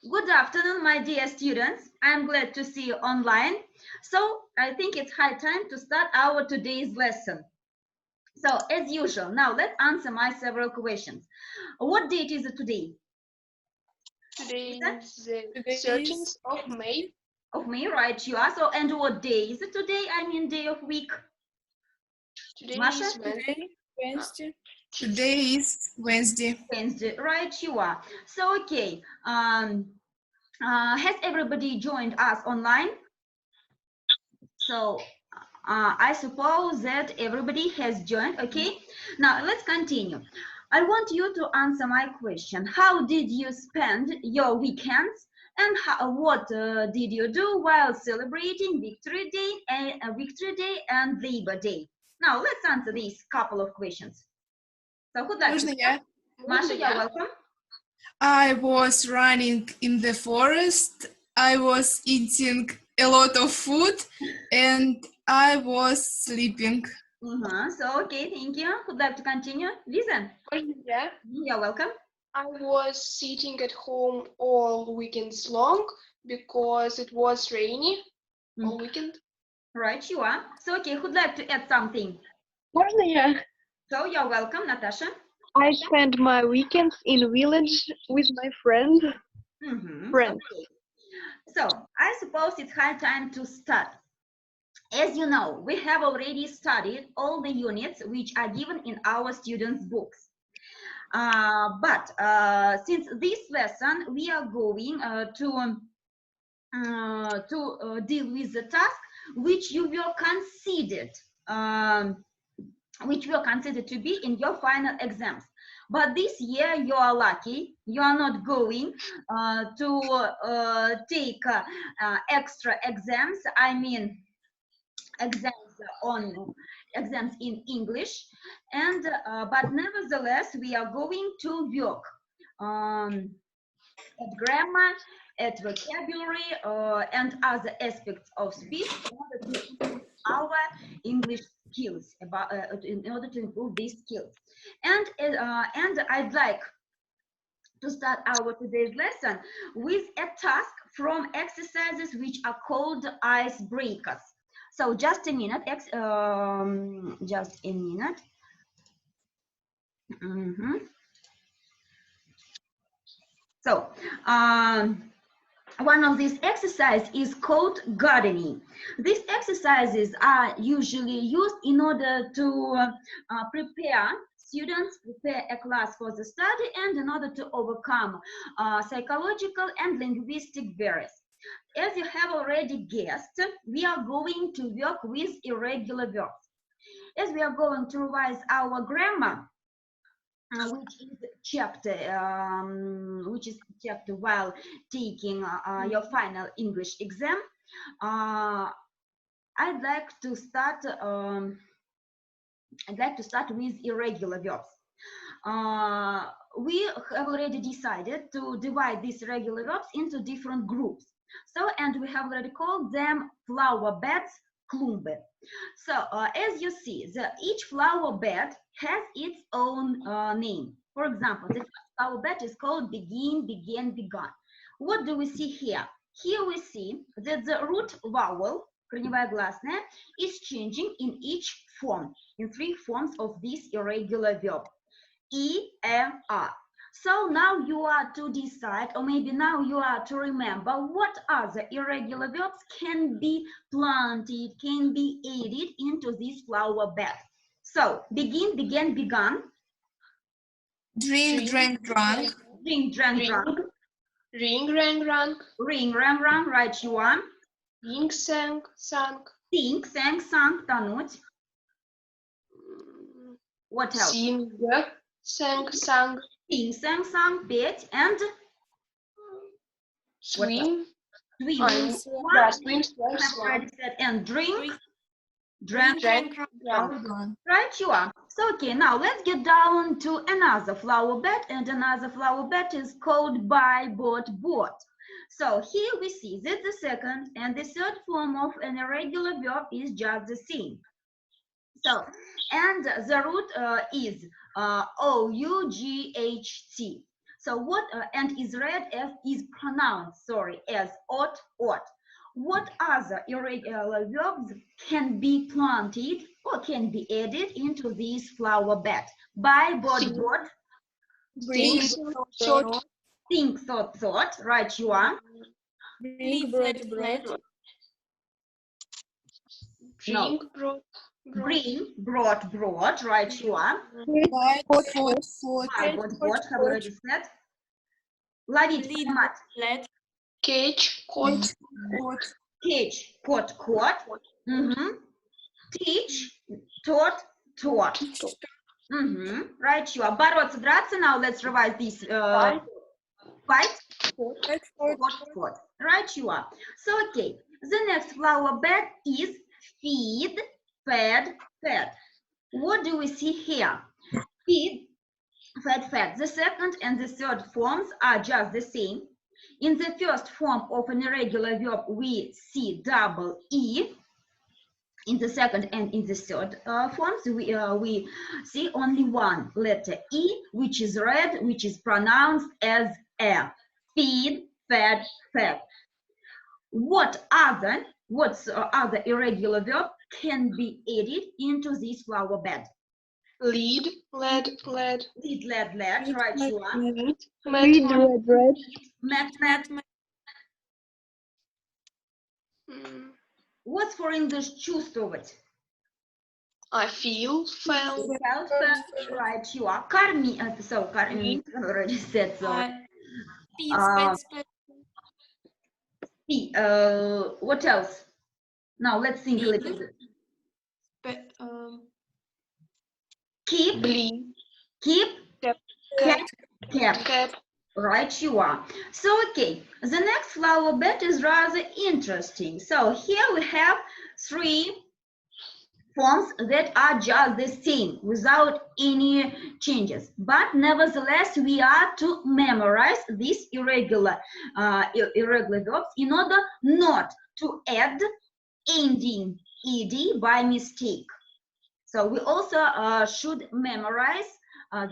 Good afternoon, my dear students. I'm glad to see you online. So I think it's high time to start our today's lesson. So as usual, now let's answer my several questions. What date is it today? Today Is it is the Today 13th is of May. of May, right? You are. So and what day is it today? I mean day of week. Today Masha? is Wednesday. Wednesday. Today is Wednesday. Wednesday, right? You are. So okay. Has everybody joined us online? So I suppose that everybody has joined. Okay, now let's continue. I want you to answer my question. How did you spend your weekends, and what did you do while celebrating Victory Day and Labor Day? Now let's answer these couple of questions. So who'd like to Можно start? я? Masha, you're Yeah. welcome. I was running in the forest. I was eating a lot of food and I was sleeping. So okay, thank you. Who'd like to continue? Listen, Yeah. you're welcome. I was sitting at home all weekends long because it was rainy all weekend. Right, you are. So okay, who'd like to add something? Можно я? So you're welcome, Natasha. I spend my weekends in village with my friends. Friends. Okay. So I suppose it's high time to start. As you know, we have already studied all the units which are given in our students' books. But since this lesson, we are going to deal with the task which you were considered to be in your final exams. But this year you are lucky, you are not going to take extra exams, I mean exams in English, and but nevertheless we are going to work at grammar, at vocabulary, and other aspects of speech in order to improve our English skills, in order to improve these skills. And I'd like to start our today's lesson with a task from exercises which are called icebreakers. So just a minute, just a minute. So one of these exercises is called gardening. These exercises are usually used in order to prepare a class for the study, and in order to overcome psychological and linguistic barriers. As you have already guessed, we are going to work with irregular verbs. As we are going to revise our grammar, which is chapter while taking your final English exam, I'd like to start with irregular verbs. We have already decided to divide these irregular verbs into different groups. So, and we have already called them flower beds, Klumbe. So, as you see, each flower bed has its own name. For example, the first flower bed is called begin, began, begun. What do we see here? Here we see that the root vowel, корневая гласная, is changing in each form, in three forms of this irregular verb. E, M, R. So now you are to decide, or maybe now you are to remember what other irregular verbs can be planted, can be added into this flower bed. So begin, began, begun. Drink, drank, drunk. Drink, drank, drunk. Ring, rang, rang. Ring, rang, rang, right you are. Sing, sang, sang. Sing, sang, sang, тонуть. What else? Sing, sang, sang. Sing, sang, sang, петь, and Swim. swim. Yeah, swim, swim, swim. And drink, Drank, drank. right you are. So okay, now let's get down to another flower bed, and another flower bed is called by, bought, bought. So here we see that the second and the third form of an irregular verb is just the same. So, and the root is O-U-G-H-T. So what and is read as is pronounced, sorry, as ought, ought. What other irregular verbs can be planted or can be added into this flower bed? Buy, bought, Sing. bought, Think, thought, think, thought, right, you are. Bring, brought, brought. drink, brought. Bring, brought, right, you are. Buy, bought, bought. Buy, bought, have already said. Ловить, Lead, поймать. let, Catch, caught, Caught. Catch, caught. Teach, taught. Right, you are. Бороться, драться. Now let's revise this. Fight, fought. Right, you are. So, okay. The next flower bed is feed, fed. What do we see here? Feed, fed. The second and the third forms are just the same. In the first form of an irregular verb, we see double E. In the second and in the third forms, we see only one letter E, which is read, which is pronounced as a. Feed, fed. What other irregular verb can be added into this flower bed? lead, led, Lead, right, you are. met, Read. Met. mm, What's for English чувствовать? I feel, felt, Felt, right, you are. Карми, карми, already said so. speed, What else? Now let's think a little bit. Keep, bleed, keep, cap, cap. Right, you are. So, okay, the next flower bed is rather interesting. So here we have three forms that are just the same without any changes. But nevertheless, we are to memorize these irregular verbs in order not to add ending ed by mistake. So we also should memorize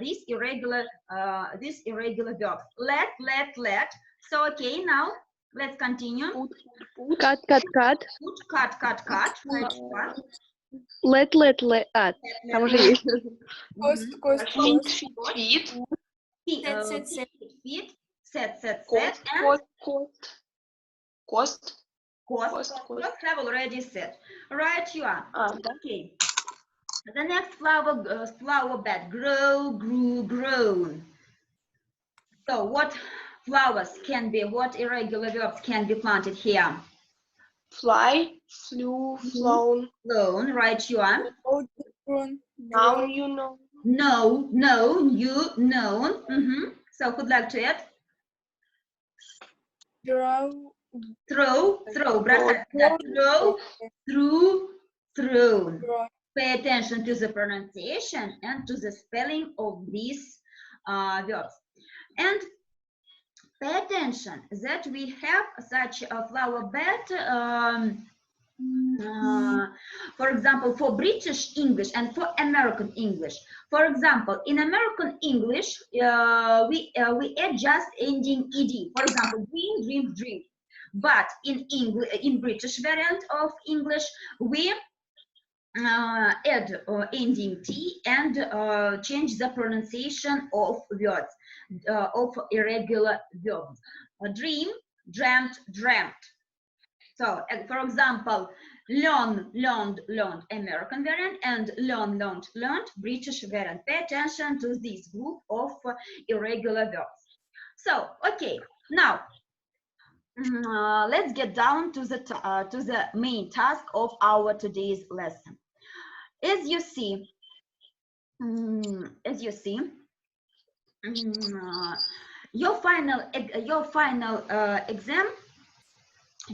these irregular verbs. Let. So okay, now let's continue. Cut. Cut. Let. Там уже есть. Cost. feed, Feed, set, cost, and cost, cost have already said. Right, you are. да. Okay. The next flower bed, grew, grown. So what irregular verbs can be planted here? Fly, flew, flown, Flown, right, you are. now you know, Known, you, known. So who'd like to add? Throw, бросать. Throw, thrown. Pay attention to the pronunciation and to the spelling of these verbs. And pay attention that we have such a flower bed, for example, for British English and for American English. For example, in American English, we add just ending ed. For example, dream. But in British variant of English, we add ending t and change the pronunciation of words, of irregular verbs. Dream, dreamt. So, for example, learned, American variant, and learned, British variant. Pay attention to this group of irregular verbs. So, okay, now let's get down to the main task of our today's lesson. As you see, your final exam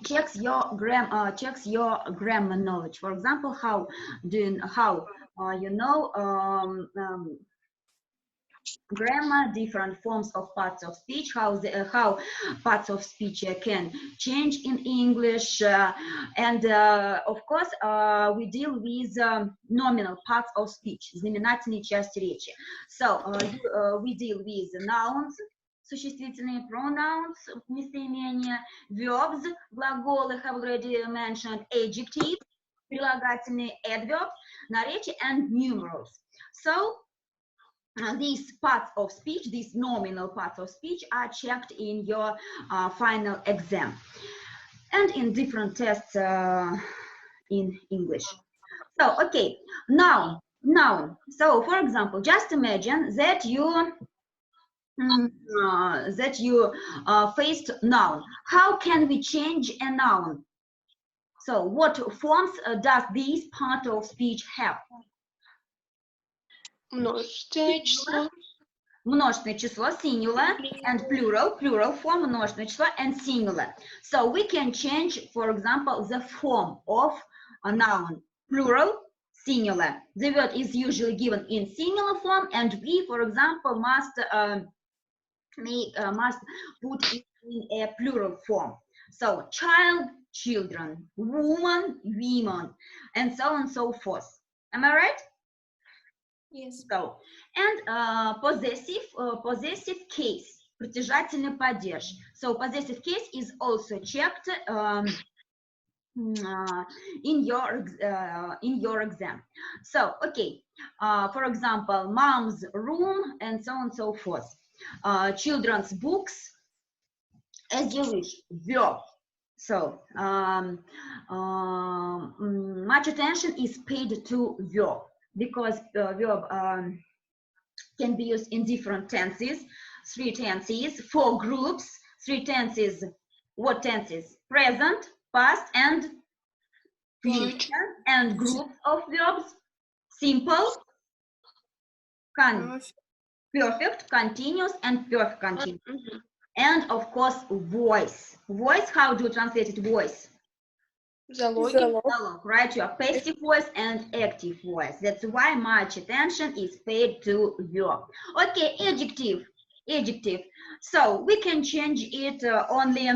checks your grammar knowledge. For example, how you know grammar, different forms of parts of speech, how parts of speech can change in English, and of course we deal with nominal parts of speech, знаменательные части речи. So we deal with nouns, существительные, pronouns, местоимения, verbs, глаголы, have already mentioned, adjectives, прилагательные, adverbs, наречия, and numerals. So these parts of speech, these nominal parts of speech, are checked in your final exam and in different tests in English. So, okay, noun. So, for example, just imagine that you faced noun. How can we change a noun? So, what forms does this part of speech have? Множественное число. Множественное число, singular, and plural form, множественное число, and singular. So we can change, for example, the form of a noun, plural, singular. The word is usually given in singular form, and we, for example, must put it in a plural form. So child, children, woman, women, and so on and so forth. Am I right? Yes. So, and possessive case, притяжательный падеж. So possessive case is also checked in your exam. So, okay, for example, mom's room, and so on and so forth. Children's books, as you wish, verb. So, much attention is paid to verb, because verb can be used in different tenses, 3 tenses, 4 groups, 3 tenses. What tenses? Present, past, and future, and groups of verbs: simple, perfect, continuous, and perfect continuous. And of course, voice. Voice, how do you translate it? Voice. Залоги. Dialogue, right? You have passive voice and active voice. That's why much attention is paid to verb. Okay, adjective. So we can change it only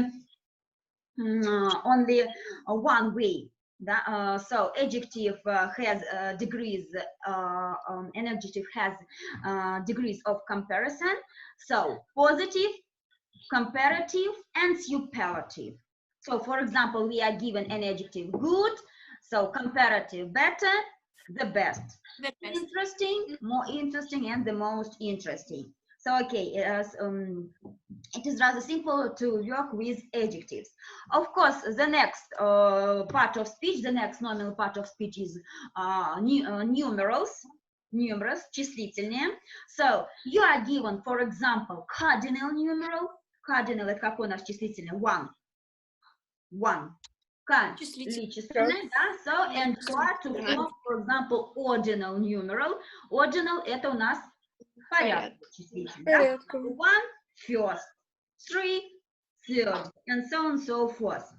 one way. So adjective has degrees. An adjective has degrees of comparison. So positive, comparative, and superlative. So, for example, we are given an adjective good, so comparative better, the best. The best. Interesting, more interesting, and the most interesting. So, okay, it is rather simple to work with adjectives. Of course, the next part of speech, the next nominal part of speech is numerals, числительные. So, you are given, for example, cardinal numeral. Cardinal — это какой наш числительный? One. Числительный, да? So, and you are to form, for example, ordinal numeral. Ordinal — это у нас порядок числительный, да? 1, first, 3, third, and so on and so forth.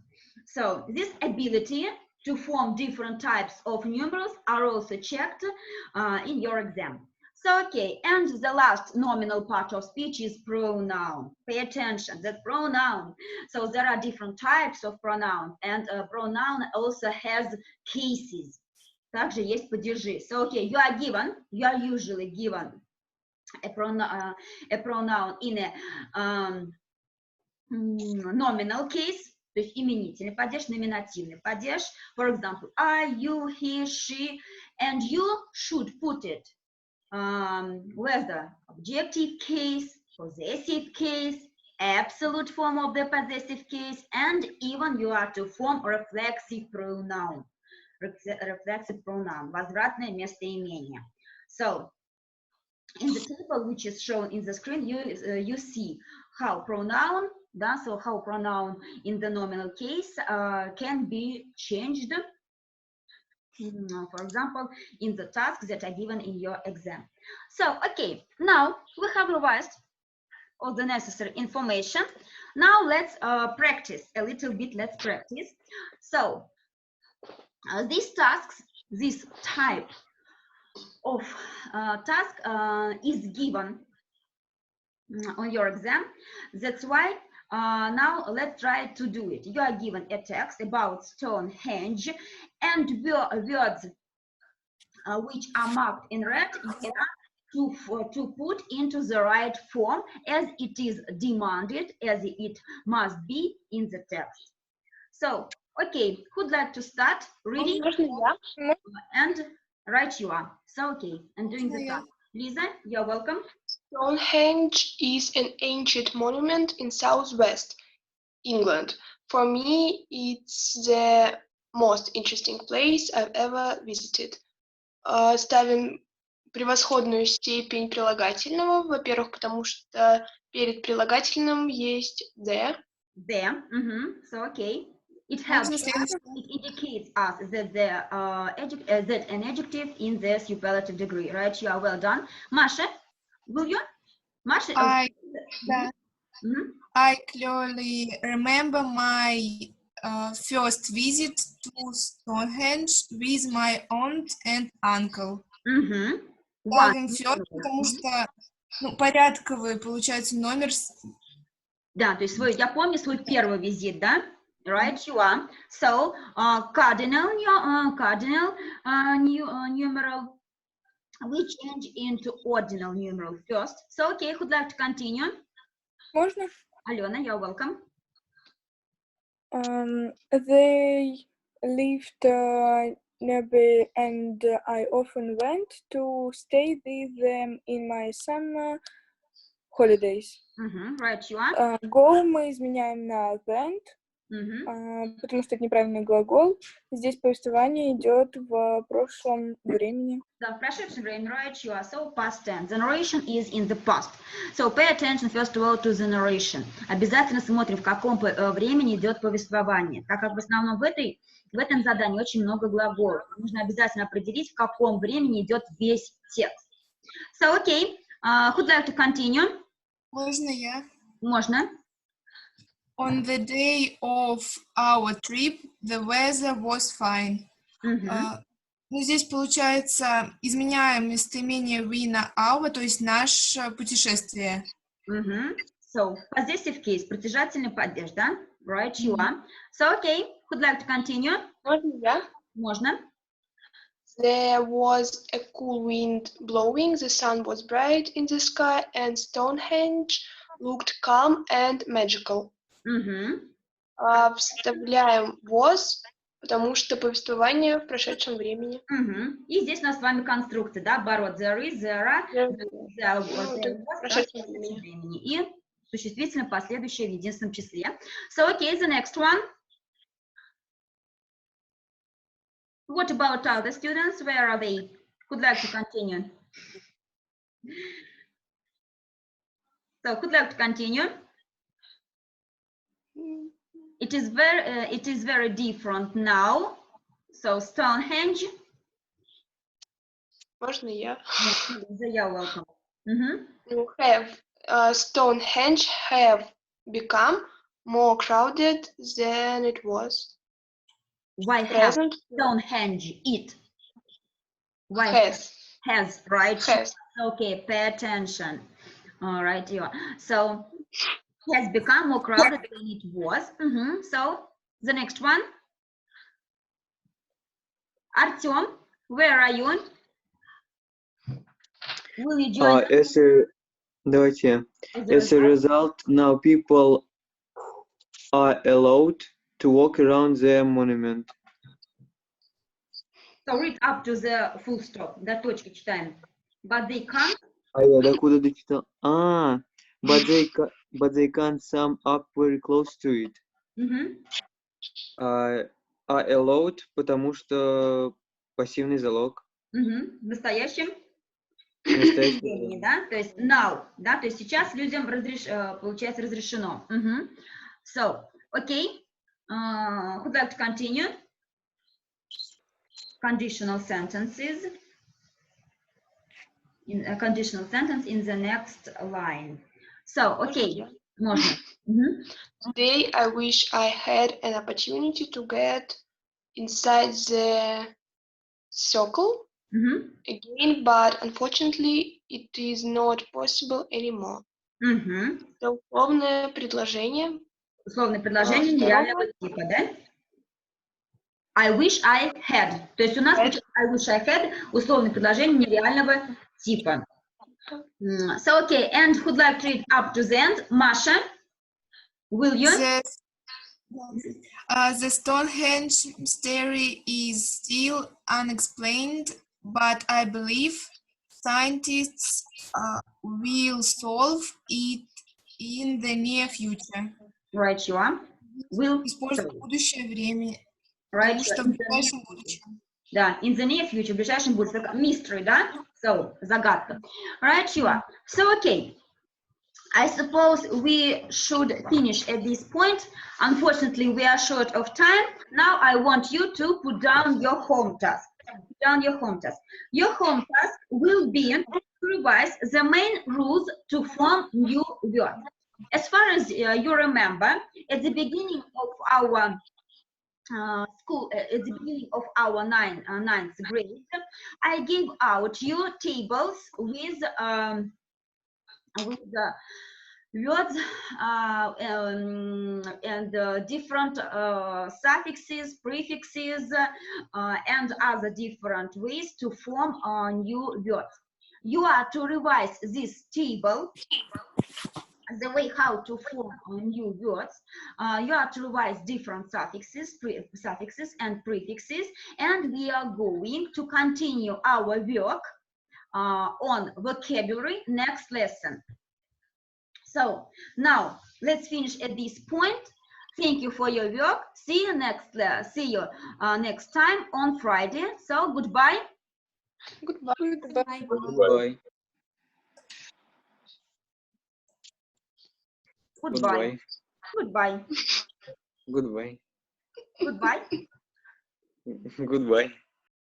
So, this ability to form different types of numerals are also checked in your exam. So, okay, and the last nominal part of speech is pronoun. Pay attention, that pronoun. So there are different types of pronoun, and pronoun also has cases. Также есть падежи. So, okay, you are usually given a pronoun in a nominal case, то есть именительный падеж, номинативный падеж. For example, I, you, he, she, and you should put it whether objective case, possessive case, absolute form of the possessive case, and even you are to form reflexive pronoun. Reflexive pronoun, возвратное местоимение. So, in the table which is shown in the screen, you see how pronoun, so how pronoun in the nominal case can be changed. For example, in the tasks that are given in your exam. So, okay, now we have revised all the necessary information. Now let's practice a little bit. Let's practice. So, these tasks, this type of task is given on your exam. That's why now let's try to do it. You are given a text about Stonehenge, and words which are marked in red, you have to put into the right form as it is demanded, as it must be in the text. So, okay, who'd like to start reading Можно я? and right you are. So, okay, and doing the Yeah. task. Lisa, you're welcome. Stonehenge is an ancient monument in southwest England. For me, it's the most interesting place I've ever visited. Ставим превосходную степень прилагательного, во-первых, потому что перед прилагательным есть the. There. So, okay. It Можно helps us, следующее? it indicates us that that an adjective in the superlative degree, right? You are well done. Masha, will you? Masha, Да. Mhm. I clearly remember my first visit to Stonehenge with my aunt and uncle. One. Ставим first, потому что порядковый получается номер. Да, то есть я помню свой первый визит, да? Right, you are. So, cardinal numeral, we change into ordinal numeral first. So, okay, who'd like to continue? Можно? Alena, you're welcome. They lived nearby, and I often went to stay with them in my summer holidays. Right, you are. Go мы изменяем на went, потому что это неправильный глагол. Здесь повествование идет в прошлом времени. Да, в прошедшем времени, right, you are. So, past tense. The narration is in the past. So, pay attention first of all to the narration. Обязательно смотрим, в каком времени идет повествование. Так как в основном в этом задании очень много глаголов. Нужно обязательно определить, в каком времени идет весь текст. So, okay. Who'd like to continue? Можно я? Можно. On the day of our trip, the weather was fine. Ну, здесь получается, изменяем местоимение we на our, то есть наше путешествие. So, possessive case, притяжательный падеж, да? Right, you are. So, okay, who'd like to continue? Можно я? Можно. There was a cool wind blowing, the sun was bright in the sky, and Stonehenge looked calm and magical. Вставляем was, потому что повествование в прошедшем времени. И здесь у нас с вами конструкция, да? Бород, there is, there are, there was, Прошедшем времени. времени. И существительное последующее в единственном числе. So, okay, the next one. What about other students? Where are they? Who'd like to continue? So, who'd like to continue? It is very different now. So, Stonehenge. Можно я? You're welcome. Stonehenge have become more crowded than it was. Why have Present Stonehenge it? Why has, right? has. Okay, pay attention. All right, you are. So, has become more crowded than it was. So, the next one. Artyom, where are you? Will you join us? As a result, now people are allowed to walk around the monument. So read up to the full stop. До точки читаем. But they can't. А я докуда дочитал? But they can't sum up very close to it. Are allowed, потому что пассивный залог. В настоящем времени, да? То есть now, да? То есть сейчас людям получается разрешено. So, okay. Who'd like to continue? Conditional sentences. In a conditional sentence in the next line. So, okay. Можно. Today, I wish I had an opportunity to get inside the circle again, but unfortunately, it is not possible anymore. So, условное предложение. Условное предложение нереального типа, да? I wish I had. То есть у нас I wish I had условное предложение нереального типа. So, okay, and who'd like to read up to the end? Masha, will you? The Stonehenge mystery is still unexplained, but I believe scientists will solve it in the near future. Right, you are. Will Использовать в будущее время, right, потому что в ближайшем будущем. Да, in the near future, в ближайшем будущем. Mystery, да? So, загадка. Right, you are. So, okay. I suppose we should finish at this point. Unfortunately, we are short of time. Now I want you to put down your home task. Put down your home task. Your home task will be to revise the main rules to form new words. As far as you remember, at the beginning of our school, at the beginning of our ninth grade, I gave out you tables with words and different suffixes, prefixes, and other different ways to form new words. You are to revise this table, the way how to form new words. You are to revise different suffixes and prefixes, and we are going to continue our work on vocabulary next lesson. So now let's finish at this point. Thank you for your work. See you next time on Friday. So goodbye. Goodbye. Goodbye. Goodbye. Goodbye. Goodbye. Goodbye. Goodbye. Goodbye.